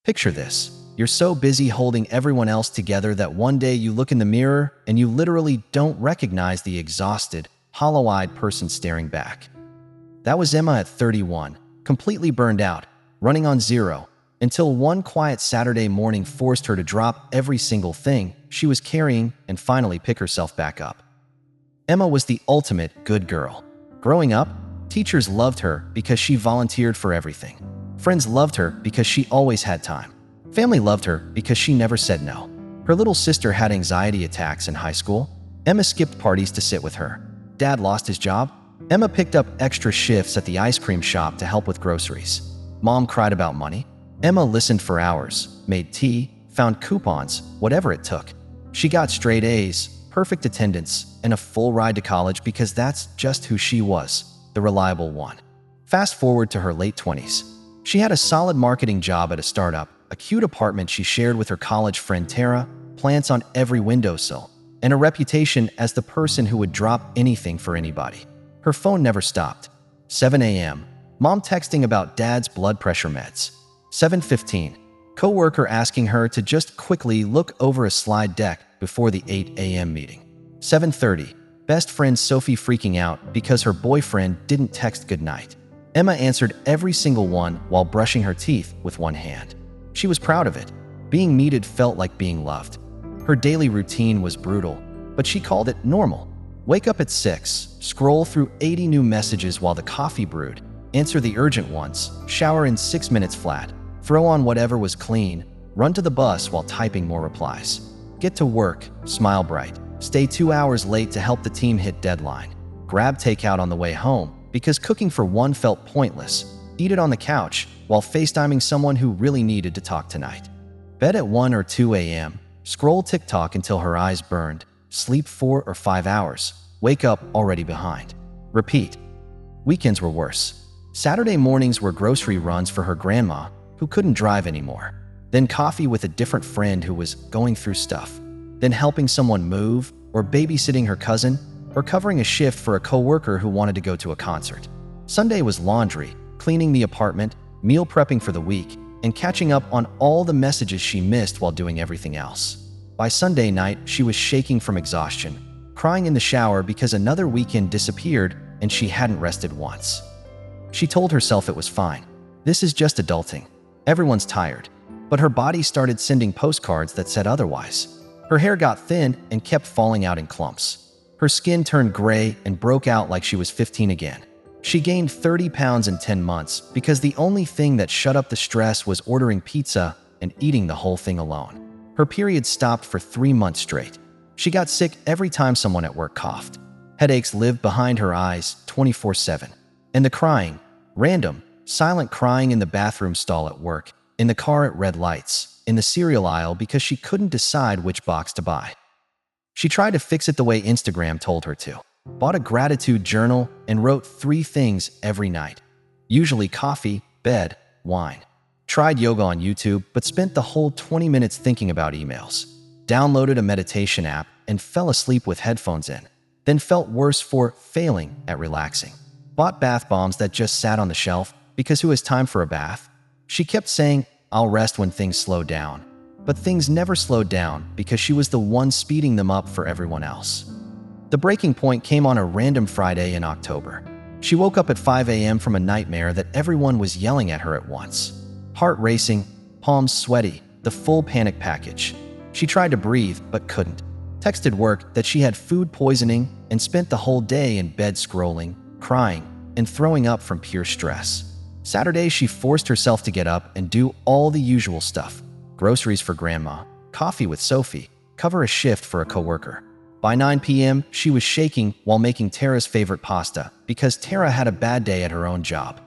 Picture this. You're so busy holding everyone else together that one day you look in the mirror and you literally don't recognize the exhausted, hollow-eyed person staring back. That was Emma at 31, completely burned out, running on zero, until one quiet Saturday morning forced her to drop every single thing she was carrying and finally pick herself back up. Emma was the ultimate good girl. Growing up, teachers loved her because she volunteered for everything. Friends loved her because she always had time. Family loved her because she never said no. Her little sister had anxiety attacks in high school. Emma skipped parties to sit with her. Dad lost his job. Emma picked up extra shifts at the ice cream shop to help with groceries. Mom cried about money. Emma listened for hours, made tea, found coupons, whatever it took. She got straight A's, perfect attendance, and a full ride to college because that's just who she was, the reliable one. Fast forward to her late 20s. She had a solid marketing job at a startup, a cute apartment she shared with her college friend Tara, plants on every windowsill, and a reputation as the person who would drop anything for anybody. Her phone never stopped. 7 a.m. Mom texting about dad's blood pressure meds. 7:15. Coworker asking her to just quickly look over a slide deck before the 8 a.m. meeting. 7:30. Best friend Sophie freaking out because her boyfriend didn't text goodnight. Emma answered every single one while brushing her teeth with one hand. She was proud of it. Being needed felt like being loved. Her daily routine was brutal, but she called it normal. Wake up at 6, scroll through 80 new messages while the coffee brewed, answer the urgent ones, shower in 6 minutes flat, throw on whatever was clean, run to the bus while typing more replies. Get to work, smile bright, stay 2 hours late to help the team hit deadline. Grab takeout on the way home because cooking for one felt pointless. Eat it on the couch while FaceTiming someone who really needed to talk tonight. Bed at 1 or 2 a.m., scroll TikTok until her eyes burned, sleep 4 or 5 hours, wake up already behind. Repeat. Weekends were worse. Saturday mornings were grocery runs for her grandma, who couldn't drive anymore. Then coffee with a different friend who was going through stuff. Then helping someone move, or babysitting her cousin, or covering a shift for a coworker who wanted to go to a concert. Sunday was laundry, cleaning the apartment, meal prepping for the week, and catching up on all the messages she missed while doing everything else. By Sunday night, she was shaking from exhaustion, crying in the shower because another weekend disappeared and she hadn't rested once. She told herself it was fine. This is just adulting. Everyone's tired. But her body started sending postcards that said otherwise. Her hair got thin and kept falling out in clumps. Her skin turned gray and broke out like she was 15 again. She gained 30 pounds in 10 months because the only thing that shut up the stress was ordering pizza and eating the whole thing alone. Her period stopped for 3 months straight. She got sick every time someone at work coughed. Headaches lived behind her eyes 24/7. And the crying, random, silent crying in the bathroom stall at work, in the car at red lights, in the cereal aisle because she couldn't decide which box to buy. She tried to fix it the way Instagram told her to. Bought a gratitude journal and wrote 3 things every night. Usually coffee, bed, wine. Tried yoga on YouTube, but spent the whole 20 minutes thinking about emails. Downloaded a meditation app and fell asleep with headphones in. Then felt worse for failing at relaxing. Bought bath bombs that just sat on the shelf because who has time for a bath? She kept saying, I'll rest when things slow down. But things never slowed down because she was the one speeding them up for everyone else. The breaking point came on a random Friday in October. She woke up at 5 a.m. from a nightmare that everyone was yelling at her at once. Heart racing, palms sweaty, the full panic package. She tried to breathe, but couldn't. Texted work that she had food poisoning and spent the whole day in bed scrolling, crying, and throwing up from pure stress. Saturday, she forced herself to get up and do all the usual stuff. Groceries for grandma, coffee with Sophie, cover a shift for a coworker. By 9 p.m., she was shaking while making Tara's favorite pasta because Tara had a bad day at her own job.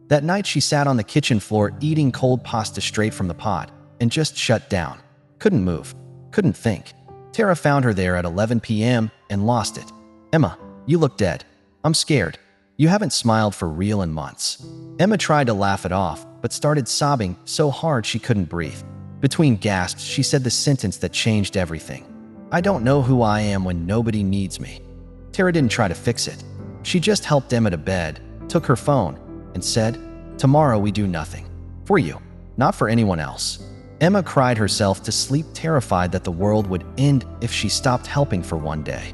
That night, she sat on the kitchen floor eating cold pasta straight from the pot and just shut down. Couldn't move, couldn't think. Tara found her there at 11 p.m. and lost it. Emma, you look dead. I'm scared. You haven't smiled for real in months. Emma tried to laugh it off, but started sobbing so hard she couldn't breathe. Between gasps, she said the sentence that changed everything. I don't know who I am when nobody needs me. Tara didn't try to fix it. She just helped Emma to bed, took her phone, and said, tomorrow we do nothing. For you. not for anyone else. Emma cried herself to sleep, terrified that the world would end if she stopped helping for one day.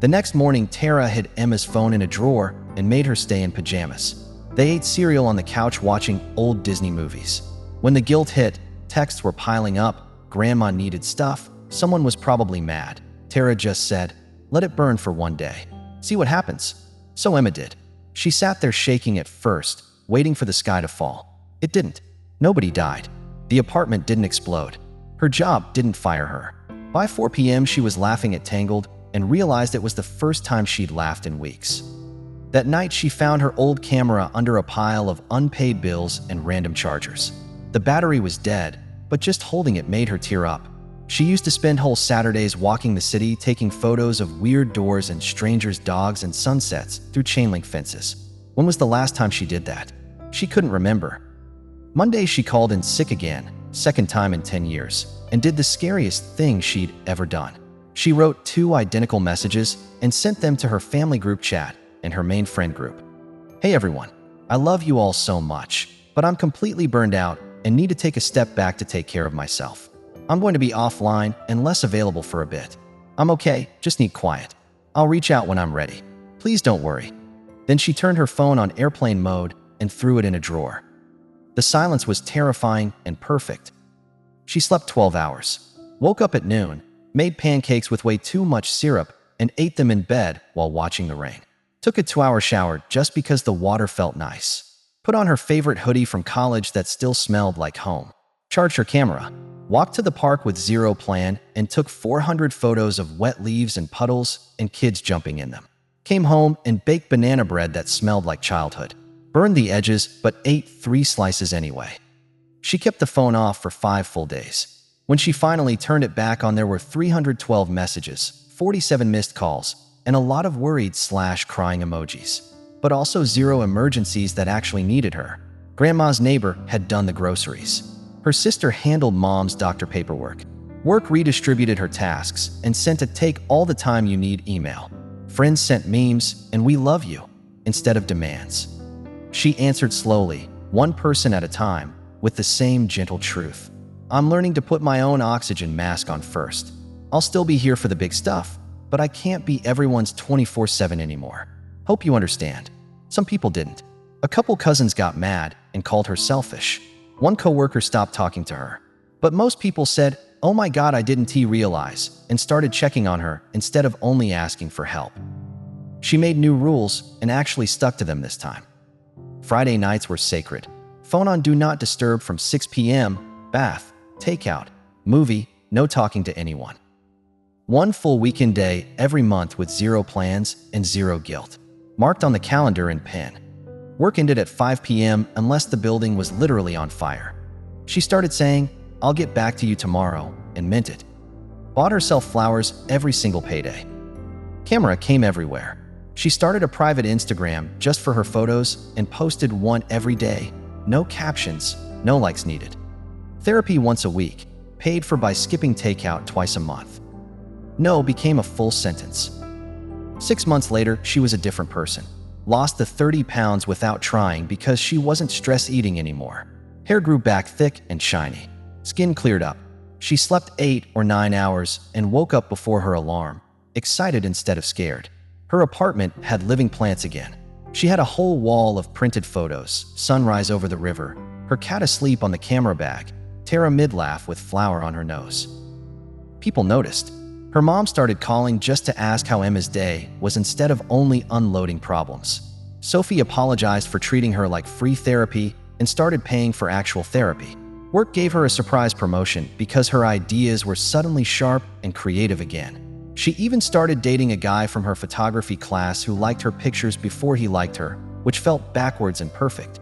The next morning, Tara hid Emma's phone in a drawer and made her stay in pajamas. They ate cereal on the couch watching old Disney movies. When the guilt hit, texts were piling up. Grandma needed stuff. Someone was probably mad. Tara just said, "Let it burn for one day. See what happens." So Emma did. She sat there shaking at first, waiting for the sky to fall. It didn't. Nobody died. The apartment didn't explode. Her job didn't fire her. By 4 p.m., she was laughing at Tangled and realized it was the first time she'd laughed in weeks. That night, she found her old camera under a pile of unpaid bills and random chargers. The battery was dead, but just holding it made her tear up. She used to spend whole Saturdays walking the city, taking photos of weird doors and strangers' dogs and sunsets through chain-link fences. When was the last time she did that? She couldn't remember. Monday, she called in sick again, second time in 10 years, and did the scariest thing she'd ever done. She wrote 2 identical messages and sent them to her family group chat and her main friend group. "Hey everyone, I love you all so much, but I'm completely burned out and need to take a step back to take care of myself. I'm going to be offline and less available for a bit. I'm okay, just need quiet. I'll reach out when I'm ready. Please don't worry." Then she turned her phone on airplane mode and threw it in a drawer. The silence was terrifying and perfect. She slept 12 hours, woke up at noon, made pancakes with way too much syrup, and ate them in bed while watching the rain. Took a 2-hour shower just because the water felt nice. Put on her favorite hoodie from college that still smelled like home. Charged her camera. Walked to the park with zero plan and took 400 photos of wet leaves and puddles and kids jumping in them. Came home and baked banana bread that smelled like childhood. Burned the edges but ate 3 slices anyway. She kept the phone off for 5 full days. When she finally turned it back on, there were 312 messages, 47 missed calls, and a lot of worried/crying emojis. But also 0 emergencies that actually needed her. Grandma's neighbor had done the groceries. Her sister handled mom's doctor paperwork. Work redistributed her tasks and sent a "take all the time you need" email. Friends sent memes and "we love you" instead of demands. She answered slowly, one person at a time, with the same gentle truth. "I'm learning to put my own oxygen mask on first. I'll still be here for the big stuff, but I can't be everyone's 24/7 anymore. Hope you understand." Some people didn't. A couple cousins got mad and called her selfish. One coworker stopped talking to her. But most people said, "Oh my God, I didn't realize," and started checking on her instead of only asking for help. She made new rules and actually stuck to them this time. Friday nights were sacred. Phone on Do Not Disturb from 6 p.m., bath, takeout, movie, no talking to anyone. One full weekend day every month with 0 plans and 0 guilt. Marked on the calendar in pen. Work ended at 5 p.m. unless the building was literally on fire. She started saying, "I'll get back to you tomorrow," and meant it. Bought herself flowers every single payday. Camera came everywhere. She started a private Instagram just for her photos and posted one every day. No captions, no likes needed. Therapy once a week, paid for by skipping takeout twice a month. No became a full sentence. 6 months later, she was a different person. Lost the 30 pounds without trying because she wasn't stress eating anymore. Hair grew back thick and shiny. Skin cleared up. She slept 8 or 9 hours and woke up before her alarm, excited instead of scared. Her apartment had living plants again. She had a whole wall of printed photos, sunrise over the river, her cat asleep on the camera bag, Tara mid-laugh with flour on her nose. People noticed. Her mom started calling just to ask how Emma's day was instead of only unloading problems. Sophie apologized for treating her like free therapy and started paying for actual therapy. Work gave her a surprise promotion because her ideas were suddenly sharp and creative again. She even started dating a guy from her photography class who liked her pictures before he liked her, which felt backwards and perfect.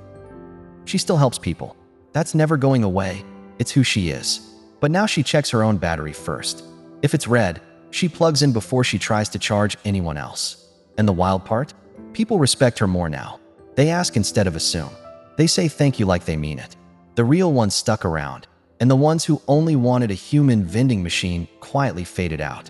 She still helps people. That's never going away. It's who she is. But now she checks her own battery first. If it's red, she plugs in before she tries to charge anyone else. And the wild part? People respect her more now. They ask instead of assume. They say thank you like they mean it. The real ones stuck around, and the ones who only wanted a human vending machine quietly faded out.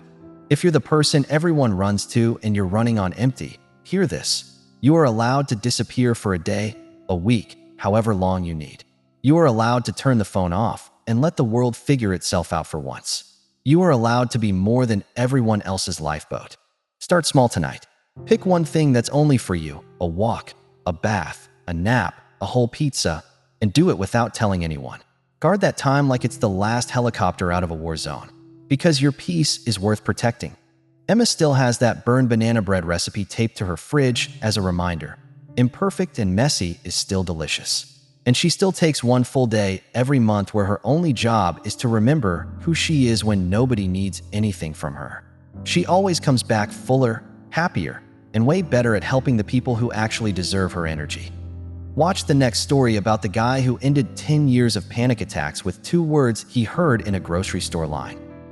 If you're the person everyone runs to and you're running on empty, hear this. You are allowed to disappear for a day, a week, however long you need. You are allowed to turn the phone off and let the world figure itself out for once. You are allowed to be more than everyone else's lifeboat. Start small tonight. Pick one thing that's only for you: a walk, a bath, a nap, a whole pizza, and do it without telling anyone. Guard that time like it's the last helicopter out of a war zone, because your peace is worth protecting. Emma still has that burned banana bread recipe taped to her fridge as a reminder. Imperfect and messy is still delicious. And she still takes one full day every month where her only job is to remember who she is when nobody needs anything from her. She always comes back fuller, happier, and way better at helping the people who actually deserve her energy. Watch the next story about the guy who ended 10 years of panic attacks with 2 words he heard in a grocery store line.